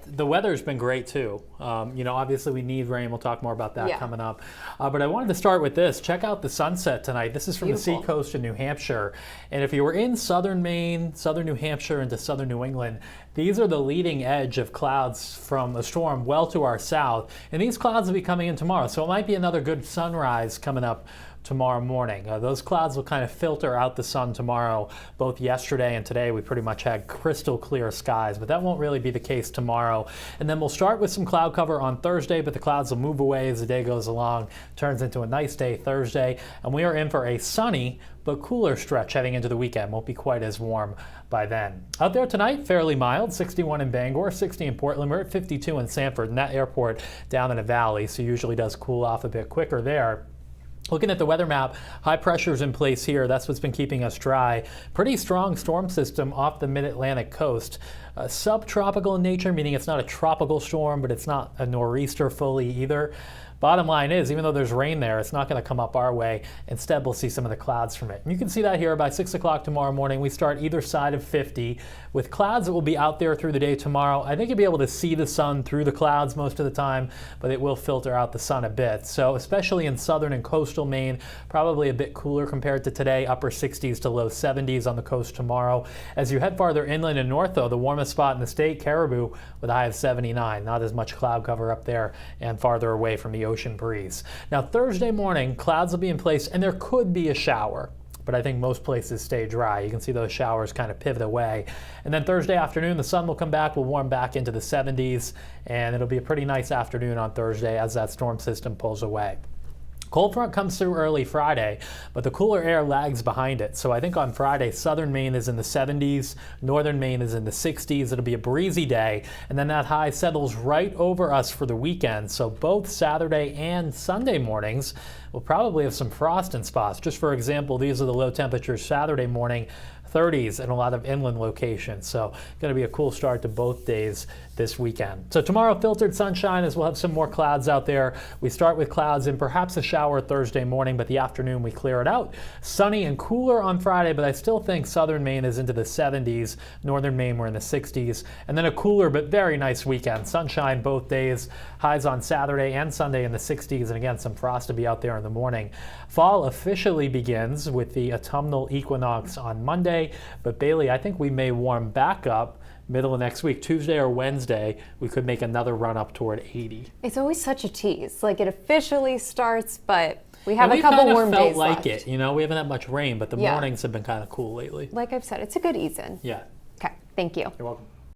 The weather's been great too. Obviously we need rain. We'll talk more about that coming up. But I wanted to start with this. Check out the sunset tonight. This is from the seacoast in New Hampshire. And if you were in southern Maine, southern New Hampshire into southern New England, these are the leading edge of clouds from a storm well to our south. And these clouds will be coming in tomorrow. So it might be another good sunrise coming up tomorrow morning. Those clouds will kind of filter out the sun tomorrow. Both yesterday and today we pretty much had crystal clear skies, but that won't really be the case tomorrow. And then we'll start with some cloud cover on Thursday, but the clouds will move away as the day goes along. Turns into a nice day Thursday, and we are in for a sunny but cooler stretch heading into the weekend. Won't be quite as warm by then. Out there tonight, fairly mild, 61 in Bangor, 60 in Portland. We're at 52 in Sanford, and that airport down in the valley, so usually does cool off a bit quicker there. Looking at the weather map, high pressure's in place here. That's what's been keeping us dry. Pretty strong storm system off the mid-Atlantic coast. Subtropical in nature, meaning it's not a tropical storm, but it's not a nor'easter fully either. Bottom line is, even though there's rain there, it's not going to come up our way. Instead, we'll see some of the clouds from it. And you can see that here by 6 o'clock tomorrow morning. We start either side of 50 with clouds that will be out there through the day tomorrow. I think you'll be able to see the sun through the clouds most of the time, but it will filter out the sun a bit. So especially in southern and coastal Maine, probably a bit cooler compared to today, upper 60s to low 70s on the coast tomorrow. As you head farther inland and north, though, the warmest spot in the state, Caribou, with a high of 79. Not as much cloud cover up there and farther away from the ocean breeze. Now Thursday morning, clouds will be in place and there could be a shower, but I think most places stay dry. You can see those showers kind of pivot away. And then Thursday afternoon, the sun will come back, will warm back into the 70s, and it'll be a pretty nice afternoon on Thursday as that storm system pulls away. Cold front comes through early Friday, but the cooler air lags behind it. So I think on Friday, southern Maine is in the 70s, northern Maine is in the 60s. It'll be a breezy day, and then that high settles right over us for the weekend. So both Saturday and Sunday mornings will probably have some frost in spots. Just for example, these are the low temperatures Saturday morning, 30s in a lot of inland locations. So going to be a cool start to both days this weekend. So tomorrow, filtered sunshine as we'll have some more clouds out there. We start with clouds and perhaps a shower Thursday morning, but the afternoon we clear it out. Sunny and cooler on Friday, but I still think southern Maine is into the 70s. Northern Maine we're in the 60s. And then a cooler but very nice weekend. Sunshine both days. Highs on Saturday and Sunday in the 60s. And again, some frost to be out there in the morning. Fall officially begins with the autumnal equinox on Monday. But Bailey, I think we may warm back up middle of next week, Tuesday or Wednesday. We could make another run up toward 80. It's always such a tease. Like it officially starts, but we have a couple warm days left. We haven't had much rain, but the mornings have been kind of cool lately. Like I've said, it's a good ease in. Yeah. Okay, thank you. You're welcome.